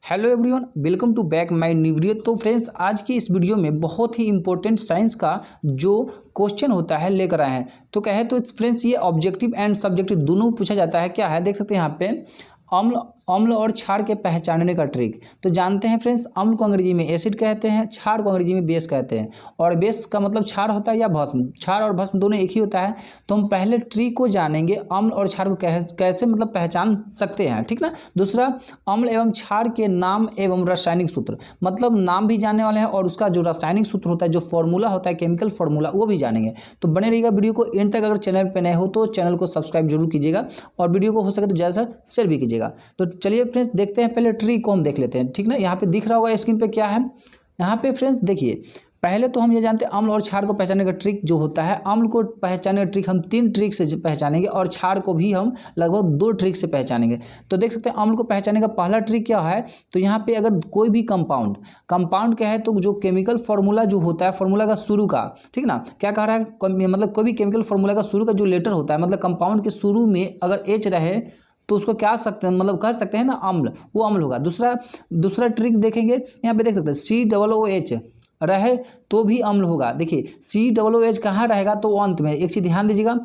Hello everyone, welcome to back my new video. तो friends, आज की इस वीडियो में बहुत ही इंपॉर्टेंट साइंस का जो क्वेश्चन होता है लेकर आए हैं। तो क्या है, तो फ्रेंड्स ये ऑब्जेक्टिव एंड सब्जेक्टिव दोनों पूछा जाता है। क्या है, देख सकते हैं यहाँ पे अम्ल अम्ल और क्षार के पहचानने का ट्रिक। तो जानते हैं फ्रेंड्स, अम्ल को अंग्रेजी में एसिड कहते हैं, क्षार को अंग्रेजी में बेस कहते हैं। और बेस का मतलब क्षार होता है या भस्म, क्षार और भस्म दोनों एक ही होता है। तो हम पहले ट्रिक को जानेंगे, अम्ल और क्षार को कैसे मतलब पहचान सकते हैं, ठीक ना। दूसरा, अम्ल एवं क्षार के नाम एवं रासायनिक सूत्र, मतलब नाम भी जानने वाले हैं और उसका जो रासायनिक सूत्र होता है, जो फॉर्मूला होता है, केमिकल फॉर्मूला, वो भी जानेंगे। तो बने रहिएगा वीडियो को एंड तक। अगर चैनल पर नए हो तो चैनल को सब्सक्राइब जरूर कीजिएगा और वीडियो को हो सके तो ज़्यादा से शेयर भी कीजिएगा। तो चलिए फ्रेंड्स, देखते हैं पहले ट्री को हम देख लेते हैं, ठीक ना। यहाँ पे दिख रहा होगा स्क्रीन पे क्या है। यहाँ पे फ्रेंड्स देखिए, पहले तो हम ये जानते हैं अम्ल और क्षार को पहचानने का ट्रिक जो होता है। अम्ल को पहचानने का ट्रिक हम 3 ट्रिक से पहचानेंगे और क्षार को भी हम लगभग 2 ट्रिक से पहचानेंगे। तो देख सकते हैं अम्ल को पहचानने का पहला ट्रिक क्या है। तो यहाँ पे अगर कोई भी कंपाउंड क्या है, तो जो केमिकल फार्मूला जो होता है, फार्मूला का शुरू का, ठीक ना, क्या कह रहा है, मतलब कोई भी केमिकल फार्मूला का शुरू का जो लेटर होता है, मतलब कंपाउंड के शुरू में अगर एच रहे तो उसको क्या सकते हैं, मतलब कह सकते हैं ना अम्ल, वो अम्ल होगा। दूसरा ट्रिक देखेंगे, यहाँ पे देख सकते हैं COOH रहे तो भी अम्ल होगा। देखिए COOH कहाँ रहेगा, तो अंत में। एक चीज़ ध्यान दीजिएगा,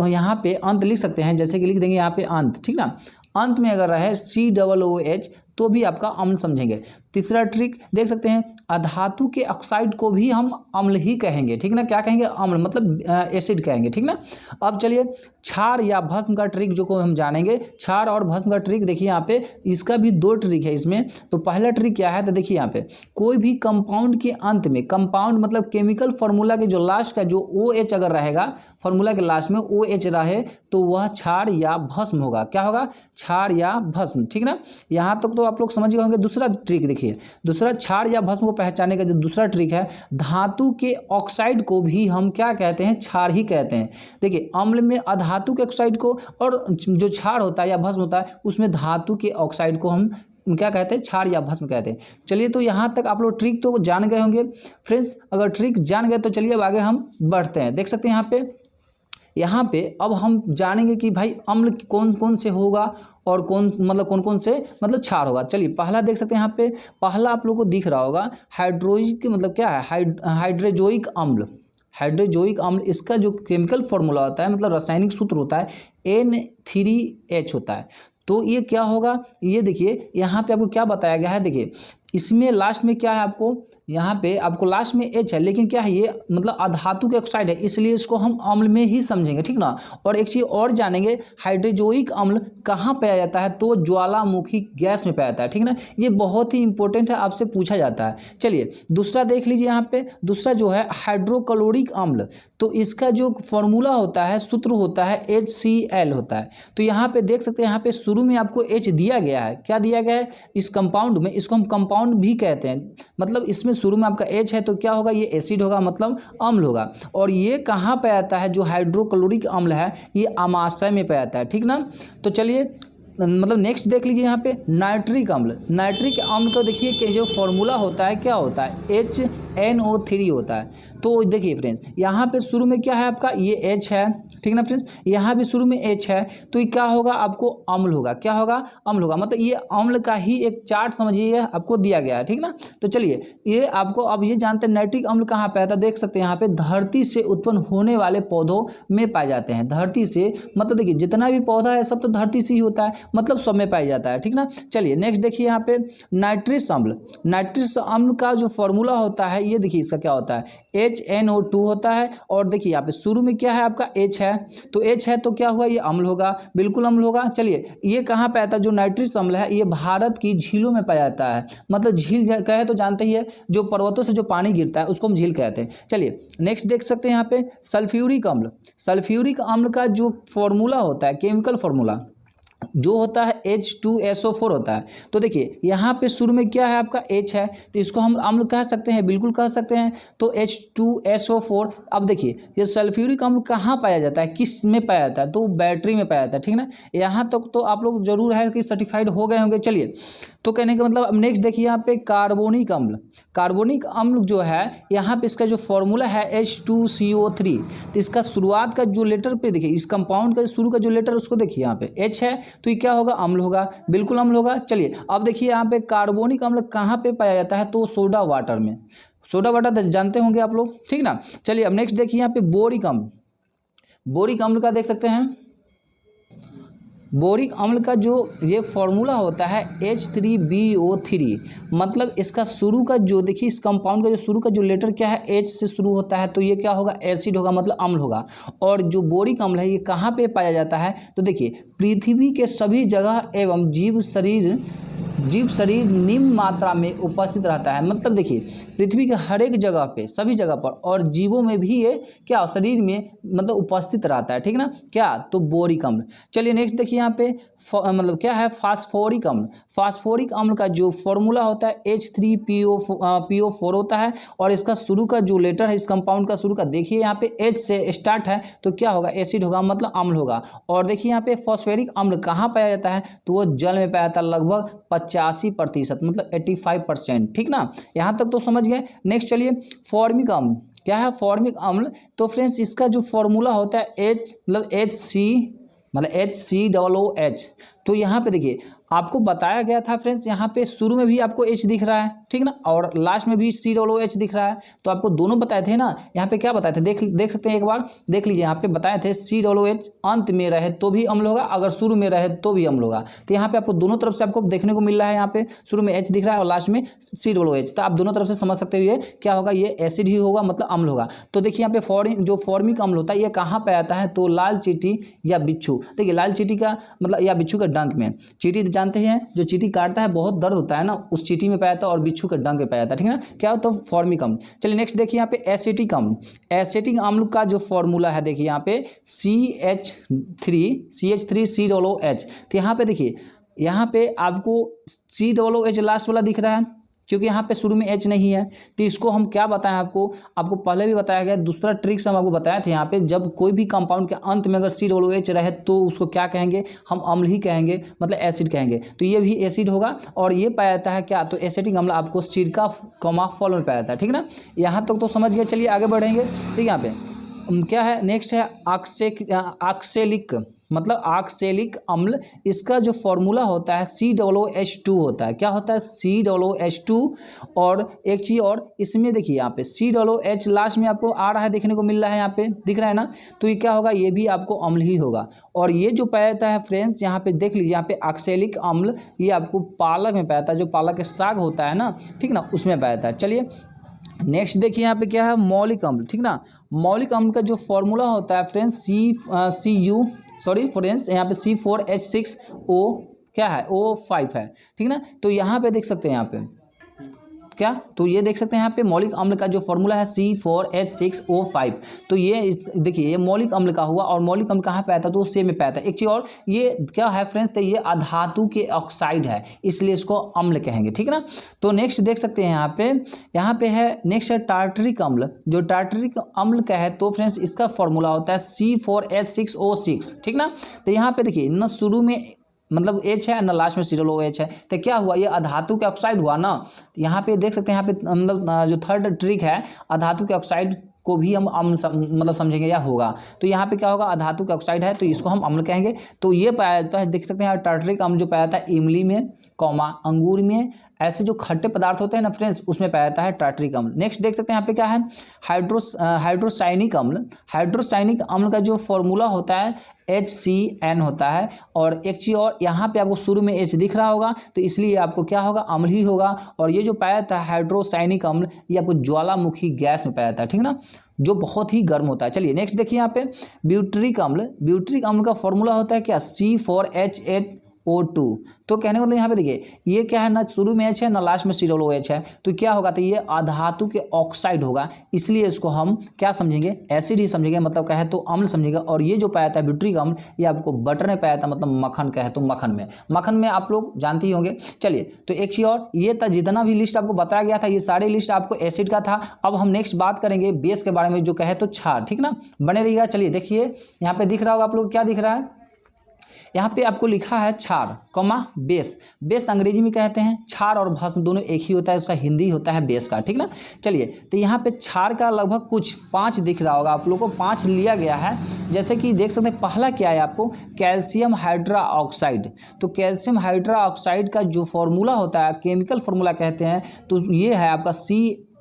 यहाँ पे अंत लिख सकते हैं, जैसे कि लिख देंगे यहाँ पे अंत, ठीक ना। अंत में अगर रहे COOH तो भी आपका अम्ल समझेंगे। तीसरा ट्रिक देख सकते हैं, अधातु के ऑक्साइड को भी हम अम्ल ही कहेंगे, ठीक ना। क्या कहेंगे, अम्ल, मतलब एसिड कहेंगे, ठीक ना। अब चलिए क्षार या भस्म का ट्रिक जो को हम जानेंगे। क्षार और भस्म का ट्रिक देखिए, यहाँ पे इसका भी 2 ट्रिक है इसमें। तो पहला ट्रिक क्या है, तो देखिए यहाँ पे कोई भी कंपाउंड के अंत में, कंपाउंड मतलब केमिकल फार्मूला के जो लास्ट का जो OH अगर रहेगा, फार्मूला के लास्ट में OH रहे तो वह क्षार या भस्म होगा। क्या होगा, क्षार या भस्म, ठीक ना। यहाँ तक तो आप लोग समझ गए होंगे। दूसरा ट्रिक देखिए, दूसरा क्षार या भस्म को पहचानने का जो दूसरा ट्रिक है, धातु के ऑक्साइड को भी हम क्या कहते हैं, क्षार ही कहते हैं। देखिए अम्ल में अधातु के ऑक्साइड को, और जो क्षार होता है या भस्म होता है उसमें धातु के ऑक्साइड को हम क्या कहते हैं, क्षार या भस्म कहते हैं। चलिए, तो यहाँ तक आप लोग ट्रिक तो जान गए होंगे फ्रेंड्स। अगर ट्रिक जान गए तो चलिए अब आगे हम बढ़ते हैं। देख सकते हैं यहाँ पे अब हम जानेंगे कि भाई अम्ल कौन कौन से होगा और कौन कौन से मतलब क्षार होगा। चलिए पहला देख सकते हैं, यहाँ पे पहला आप लोगों को दिख रहा होगा हाइड्रोजिक, मतलब क्या है, हाइड्रोजोइक अम्ल। हाइड्रोजोइक अम्ल, इसका जो केमिकल फॉर्मूला होता है, मतलब रासायनिक सूत्र होता है, N3H होता है। तो ये क्या होगा, ये देखिए यहाँ पे आपको क्या बताया गया है। देखिए इसमें लास्ट में क्या है, आपको यहाँ पे आपको लास्ट में H है, लेकिन क्या है ये, मतलब अधातु के ऑक्साइड है, इसलिए इसको हम अम्ल में ही समझेंगे, ठीक ना। और एक चीज़ और जानेंगे, हाइड्रोजोइक अम्ल कहाँ पाया जाता है, तो ज्वालामुखी गैस में पाया जाता है, ठीक ना। ये बहुत ही इंपॉर्टेंट है, आपसे पूछा जाता है। चलिए दूसरा देख लीजिए, यहाँ पे दूसरा जो है हाइड्रोक्लोरिक अम्ल। तो इसका जो फॉर्मूला होता है, सूत्र होता है, HCl होता है। तो यहाँ पे देख सकते हैं, यहाँ पे शुरू में आपको H दिया गया है। क्या दिया गया है, इस कंपाउंड में, इसको हम कंपाउंड भी कहते हैं, मतलब इसमें शुरू में आपका H है तो क्या होगा, ये एसिड होगा, मतलब अम्ल होगा। और ये कहाँ पाया जाता है, जो हाइड्रोक्लोरिक अम्ल है ये अमाशय में पाया जाता है, ठीक ना। तो चलिए मतलब नेक्स्ट देख लीजिए, यहाँ पे नाइट्रिक अम्ल। नाइट्रिक अम्ल को देखिए कि जो फॉर्मूला होता है क्या होता है, HNO3 होता है। तो देखिए फ्रेंड्स, यहाँ पे शुरू में क्या है आपका, ये H है, ठीक ना फ्रेंड्स। यहाँ भी शुरू में H है, तो ये क्या होगा, आपको अम्ल होगा। क्या होगा, अम्ल होगा, मतलब ये अम्ल का ही एक चार्ट समझिए आपको दिया गया है, ठीक ना। तो चलिए ये आपको अब ये जानते हैं नाइट्रिक अम्ल कहाँ पाया था। देख सकते हैं यहाँ पे धरती से उत्पन्न होने वाले पौधों में पाए जाते हैं। धरती से मतलब देखिए जितना भी पौधा है सब तो धरती से ही होता है, मतलब सब में पाया जाता है, ठीक ना। चलिए नेक्स्ट देखिए, यहाँ पे नाइट्रस अम्ल। नाइट्रस अम्ल का जो फॉर्मूला होता है, ये देखिए इसका क्या होता है, HNO2 होता है। और देखिए यहाँ पे शुरू में क्या है आपका H है, तो H है तो क्या हुआ, ये अम्ल होगा, बिल्कुल अम्ल होगा। चलिए ये कहाँ पाया जाता है, जो नाइट्रस अम्ल है ये भारत की झीलों में पाया जाता है। मतलब झील कहे तो जानते ही है, जो पर्वतों से जो पानी गिरता है उसको हम झील कहते हैं। चलिए नेक्स्ट देख सकते हैं, यहाँ पे सल्फ्यूरिक अम्ल। सल्फ्यूरिक अम्ल का जो फॉर्मूला होता है, केमिकल फॉर्मूला जो होता है H2SO4 होता है। तो देखिए यहाँ पे शुरू में क्या है आपका H है, तो इसको हम अम्ल कह सकते हैं, बिल्कुल कह सकते हैं। तो H2SO4। अब देखिए ये सल्फ्यूरिक अम्ल कहाँ पाया जाता है, किस में पाया जाता है, तो बैटरी में पाया जाता है, ठीक ना। यहाँ तक तो आप लोग जरूर है कि सर्टिफाइड हो गए होंगे। चलिए तो कहने का मतलब अब नेक्स्ट देखिए यहाँ पे कार्बोनिक अम्ल। कार्बोनिक अम्ल जो है यहाँ पे इसका जो फॉर्मूला है H2CO3, तो इसका शुरुआत का जो लेटर पे देखिए, इस कंपाउंड का शुरू का जो लेटर उसको देखिए यहाँ पे H है, तो ये क्या होगा, अम्ल होगा, बिल्कुल अम्ल होगा। चलिए अब देखिए यहाँ पे कार्बोनिक अम्ल कहाँ पे पाया जाता है, तो सोडा वाटर में। सोडा वाटर जानते होंगे आप लोग, ठीक ना। चलिए अब नेक्स्ट देखिए यहाँ पे बोरिक अम्ल। बोरिक अम्ल का देख सकते हैं, बोरिक अम्ल का जो ये फॉर्मूला होता है H3BO3, मतलब इसका शुरू का जो देखिए, इस कंपाउंड का जो शुरू का जो लेटर क्या है, H से शुरू होता है, तो ये क्या होगा, एसिड होगा, मतलब अम्ल होगा। और जो बोरिक अम्ल है ये कहाँ पे पाया जाता है, तो देखिए पृथ्वी के सभी जगह एवं जीव शरीर निम्न मात्रा में उपस्थित रहता है। मतलब देखिए पृथ्वी के हर एक जगह पे, सभी जगह पर, और जीवों में भी ये क्या शरीर में मतलब उपस्थित रहता है, ठीक ना, क्या, तो बोरिक अम्ल। चलिए नेक्स्ट देखिए यहाँ पे मतलब क्या है, फास्फोरिक अम्ल। फास्फोरिक अम्ल का जो फॉर्मूला होता है H3PO4 होता है, और इसका शुरू का जो लेटर है इस कंपाउंड का शुरू का देखिए यहाँ पे H से स्टार्ट है, तो क्या होगा, एसिड होगा, मतलब अम्ल होगा। और देखिए यहाँ पे फॉस्फेरिक अम्ल कहाँ पाया जाता है, तो वो जल में पाया जाता है, लगभग 85%, मतलब 85%, ठीक ना। यहाँ तक तो समझ गए। नेक्स्ट चलिए फॉर्मिक अम्ल। क्या है फॉर्मिक अम्ल, तो फ्रेंड्स इसका जो फॉर्मूला होता है HCOOH। तो यहाँ पे देखिए आपको बताया गया था फ्रेंड्स, यहाँ पे शुरू में भी आपको H दिख रहा है, ठीक ना, और लास्ट में भी COOH दिख रहा है। तो आपको दोनों बताए थे ना, यहाँ पे क्या बताए थे, देख सकते हैं, एक बार देख लीजिए। यहाँ पे बताए थे COOH अंत में रहे तो भी अम्ल होगा, अगर शुरू में रहे तो भी अम्ल होगा। तो यहाँ पे आपको दोनों तरफ से आपको देखने को मिल रहा है, यहाँ पे शुरू में H दिख रहा है और लास्ट में COOH। तो आप दोनों तरफ से समझ सकते हो ये क्या होगा, ये एसिड ही होगा, मतलब अम्ल होगा। तो देखिए यहाँ पे जो फॉर्मिक अम्ल होता है ये कहाँ पे आता है, तो लाल चींटी या बिच्छू। देखिए लाल चींटी का मतलब या बिच्छू का डंक में। चींटी जानते हैं, जो चींटी काटता है बहुत दर्द होता है ना, उस चींटी में पाया जाता है, और बिच्छू के डंक में पाया जाता है, ठीक है ना। क्या होता है, फॉर्मिक अम्ल। चलिए नेक्स्ट देखिए यहाँ पे एसिटिक अम्ल। एसिटिक अम्ल का जो फॉर्मूला है देखिए यहाँ पे CH3COOH। तो यहाँ पे देखिए, यहाँ पे आपको COOH लास्ट वाला दिख रहा है, क्योंकि यहाँ पे शुरू में H नहीं है। तो इसको हम क्या बताएं, आपको पहले भी बताया गया। दूसरा ट्रिक्स हम आपको बताए थे, यहाँ पे जब कोई भी कंपाउंड के अंत में अगर COOH रहे तो उसको क्या कहेंगे, हम अम्ल ही कहेंगे, मतलब एसिड कहेंगे। तो ये भी एसिड होगा, और ये पाया जाता है क्या, तो एसिटिक अम्ल आपको सिरका फल में पाया जाता है, ठीक ना। यहाँ तक तो समझ गए। चलिए आगे बढ़ेंगे। ठीक है, यहाँ पे क्या है, नेक्स्ट है ऑक्सैलिक, मतलब ऑक्सैलिक अम्ल। इसका जो फॉर्मूला होता है COOH2 होता है। क्या होता है, COOH2। और एक चीज़ और, इसमें देखिए यहाँ पे COOH लास्ट में आपको आ रहा है, देखने को मिल रहा है, यहाँ पे दिख रहा है ना। तो ये क्या होगा, ये भी आपको अम्ल ही होगा। और ये जो पाया जाता है फ्रेंड्स, यहाँ पे देख लीजिए, यहाँ पे ऑक्सैलिक अम्ल ये आपको पालक में पाया जाता है, जो पालक के साग होता है ना, ठीक ना, उसमें पाया जाता है। चलिए नेक्स्ट देखिए यहाँ पे क्या है, मौलिक अम्ल, ठीक ना। मौलिक अम्ल का जो फॉर्मूला होता है फ्रेंड्स यहाँ पे C4H6O क्या है, O5 है, ठीक ना। तो यहाँ पे देख सकते हैं, यहाँ पे क्या, तो ये देख सकते हैं यहाँ पे मौलिक अम्ल का जो फॉर्मूला है C4H6O5। तो ये देखिए, ये मौलिक अम्ल का हुआ, और मौलिक अम्ल कहाँ पे आता है, तो C में पे आता है। एक चीज़ और, ये क्या है फ्रेंड्स, तो ये अधातु के ऑक्साइड है, इसलिए इसको अम्ल कहेंगे, ठीक है ना। तो नेक्स्ट देख सकते हैं यहाँ पे है, नेक्स्ट है टार्टरिक अम्ल। जो टार्टरिक अम्ल का है, तो फ्रेंड्स इसका फॉर्मूला होता है C4H6O6, ठीक ना। तो यहाँ पे देखिए न शुरू में मतलब H है ना, लास्ट में COOH है, तो क्या हुआ, ये अधातु के ऑक्साइड हुआ ना। यहाँ पे देख सकते हैं, यहाँ पे मतलब जो थर्ड ट्रिक है, अधातु के ऑक्साइड को भी हम अम्ल मतलब समझेंगे या होगा। तो यहाँ पे क्या होगा, अधातु के ऑक्साइड है, तो इसको हम अम्ल कहेंगे। तो ये पाया जाता है, देख सकते हैं टार्टरिक अम्ल जो पाया जाता है इमली में, अंगूर में, ऐसे जो खट्टे पदार्थ होते हैं ना फ्रेंड्स, उसमें पाया जाता है टार्टरिक अम्ल। नेक्स्ट देख सकते हैं यहाँ पे क्या है, हाइड्रोसाइनिक अम्ल। हाइड्रोसाइनिक अम्ल का जो फॉर्मूला होता है HCN होता है। और एक चीज़ और, यहाँ पे आपको शुरू में H दिख रहा होगा, तो इसलिए आपको क्या होगा, अम्ल ही होगा। और ये जो पाया जाता है हाइड्रोसाइनिक अम्ल, ये आपको ज्वालामुखी गैस में पाया जाता है, ठीक ना, जो बहुत ही गर्म होता है। चलिए नेक्स्ट देखिए यहाँ पे ब्यूटरिक अम्ल। ब्यूटरिक अम्ल का फॉर्मूला होता है क्या, C4H8O2। तो कहने का मतलब यहाँ पे देखिए, ये क्या है, ना शुरू में H है ना लास्ट में COOH है, तो क्या होगा, तो ये अधातु के ऑक्साइड होगा, इसलिए इसको हम क्या समझेंगे, एसिड ही समझेंगे, मतलब कहे तो अम्ल समझेंगे। और ये जो पाया था ब्यूटरिक अम्ल, ये आपको बटर में पाया था, मतलब मक्खन कहे तो मक्खन में आप लोग जानते ही होंगे। चलिए तो एक चीज़ और, ये था जितना भी लिस्ट आपको बताया गया था, ये सारे लिस्ट आपको एसिड का था। अब हम नेक्स्ट बात करेंगे बेस के बारे में, जो कहे तो क्षार, ठीक ना, बने रहिएगा। चलिए देखिए यहाँ पे दिख रहा होगा आप लोग, क्या दिख रहा है, यहाँ पे आपको लिखा है क्षार कॉमा बेस। बेस अंग्रेजी में कहते हैं, क्षार और भस्म दोनों एक ही होता है, उसका हिंदी होता है बेस का, ठीक ना। चलिए, तो यहाँ पे क्षार का लगभग कुछ 5 दिख रहा होगा आप लोगों को, 5 लिया गया है। जैसे कि देख सकते हैं, पहला क्या है आपको, कैल्शियम हाइड्रा ऑक्साइड। तो कैल्शियम हाइड्रा ऑक्साइड का जो फॉर्मूला होता है, केमिकल फॉर्मूला कहते हैं, तो ये है आपका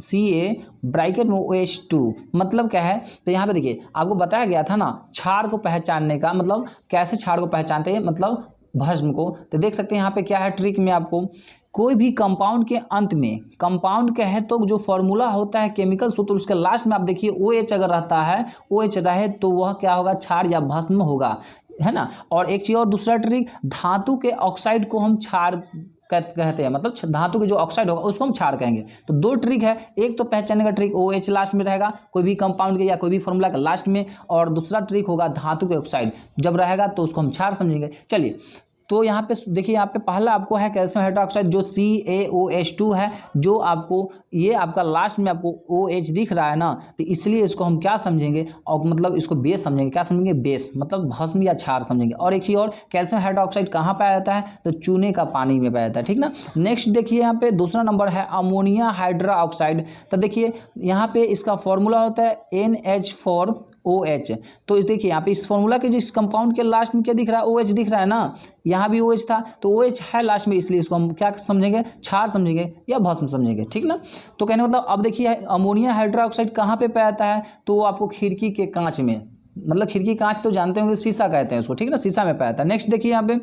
Ca ब्रैकेट में OH2। मतलब क्या है, तो यहाँ पे देखिए आपको बताया गया था ना क्षार को पहचानने का, मतलब कैसे क्षार को पहचानते हैं, मतलब भस्म को। तो देख सकते हैं यहाँ पे क्या है ट्रिक में, आपको कोई भी कंपाउंड के अंत में, कंपाउंड का है तो जो फॉर्मूला होता है केमिकल सूत्र, उसके लास्ट में आप देखिए OH अगर रहता है, OH रहे तो वह क्या होगा, क्षार या भस्म होगा, है ना। और एक चीज़ और, दूसरा ट्रिक, धातु के ऑक्साइड को हम क्षार कहते हैं, मतलब धातु के जो ऑक्साइड होगा उसको हम क्षार कहेंगे। तो 2 ट्रिक है, एक तो पहचानने का ट्रिक OH लास्ट में रहेगा कोई भी कंपाउंड के या कोई भी फॉर्मूला का लास्ट में, और दूसरा ट्रिक होगा धातु के ऑक्साइड जब रहेगा तो उसको हम क्षार समझेंगे। चलिए, तो यहाँ पे देखिए, यहाँ पे पहला आपको है कैल्शियम हाइड्रोक्साइड जो CaOH2 है, जो आपको ये आपका लास्ट में आपको OH दिख रहा है ना, तो इसलिए इसको हम क्या समझेंगे, और मतलब इसको बेस समझेंगे। क्या समझेंगे, बेस, मतलब भस्म या क्षार समझेंगे। और एक चीज़ और, कैल्शियम हाइड्रोक्साइड कहाँ पाया जाता है, तो चूने का पानी में पाया जाता है, ठीक ना। नेक्स्ट देखिए, यहाँ पे दूसरा नंबर है अमोनिया हाइड्रा ऑक्साइड। तो देखिए यहाँ पे इसका फॉर्मूला होता है NH4OH। तो इस देखिए यहाँ पे इस फॉर्मूला के जिस कंपाउंड के लास्ट में क्या दिख रहा है, OH दिख रहा है ना, यहाँ भी OH था तो OH है लास्ट में, इसलिए इसको हम क्या समझेंगे, क्षार समझेंगे या भस्म समझेंगे, ठीक ना। तो कहने मतलब अब देखिए अमोनिया हाइड्रोक्साइड कहाँ पे पाया जाता है, तो वो आपको खिड़की के कांच में, मतलब खिड़की कांच तो जानते होंगे, शीशा कहते हैं उसको, ठीक ना, शीशा में पाया जाता है। नेक्स्ट देखिए यहाँ पे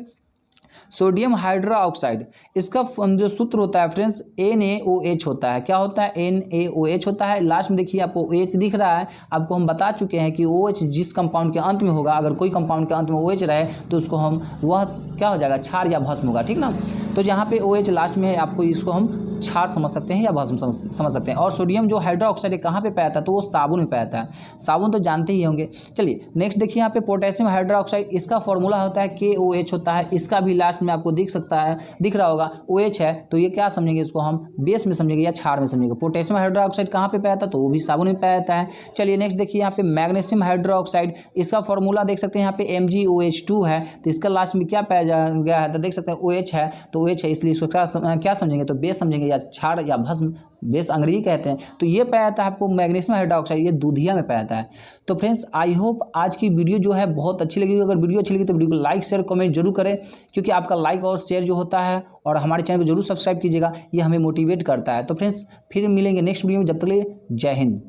सोडियम हाइड्रा ऑक्साइड, इसका जो सूत्र होता है फ्रेंड्स NaOH होता है। क्या होता है, NaOH होता है। लास्ट में देखिए आपको OH दिख रहा है, आपको हम बता चुके हैं कि OH जिस कंपाउंड के अंत में होगा, अगर कोई कंपाउंड के अंत में OH रहे तो उसको हम, वह क्या हो जाएगा, क्षार या भस्म होगा, ठीक ना। तो जहाँ पे OH लास्ट में है, आपको इसको हम क्षार समझ सकते हैं या भस्म समझ सकते हैं। और सोडियम जो हाइड्रोक्साइड है कहाँ पे पाया जाता है, तो वो साबुन में पाया जाता है, साबुन तो जानते ही होंगे। चलिए नेक्स्ट देखिए यहाँ पे पोटेशियम हाइड्रोक्साइड, इसका फॉर्मूला होता है KOH होता है। इसका भी लास्ट में आपको दिख सकता है, दिख रहा होगा OH है, तो ये क्या समझेंगे, इसको हम बेस में समझेंगे या क्षार में समझेंगे। पोटेशियम हाइड्रोक्साइड कहाँ पे पाया जाता है, तो वो भी साबुन में पाया जाता है। चलिए नेक्स्ट देखिए यहाँ पे मैग्नीशियम हाइड्रोक्साइड, इसका फॉर्मूला देख सकते हैं यहाँ पे MgOH2 है, तो इसका लास्ट में क्या पाया गया है, तो देख सकते हैं OH है, तो OH है, इसलिए इसको क्या समझेंगे, तो बेस समझेंगे या क्षार या भस्म, बेस अंग्रेजी कहते हैं। तो ये पाया जाता है आपको मैग्नीशियम हाइड्रोक्साइड, ये दूधिया में पाया जाता है। तो फ्रेंड्स आई होप आज की वीडियो जो है बहुत अच्छी लगी। अगर वीडियो अच्छी लगी तो वीडियो को लाइक शेयर कमेंट जरूर करें, क्योंकि आपका लाइक और शेयर जो होता है, और हमारे चैनल को जरूर सब्सक्राइब कीजिएगा, ये हमें मोटिवेट करता है। तो फ्रेंड्स फिर मिलेंगे नेक्स्ट वीडियो में, जब तक के लिए जय हिंद।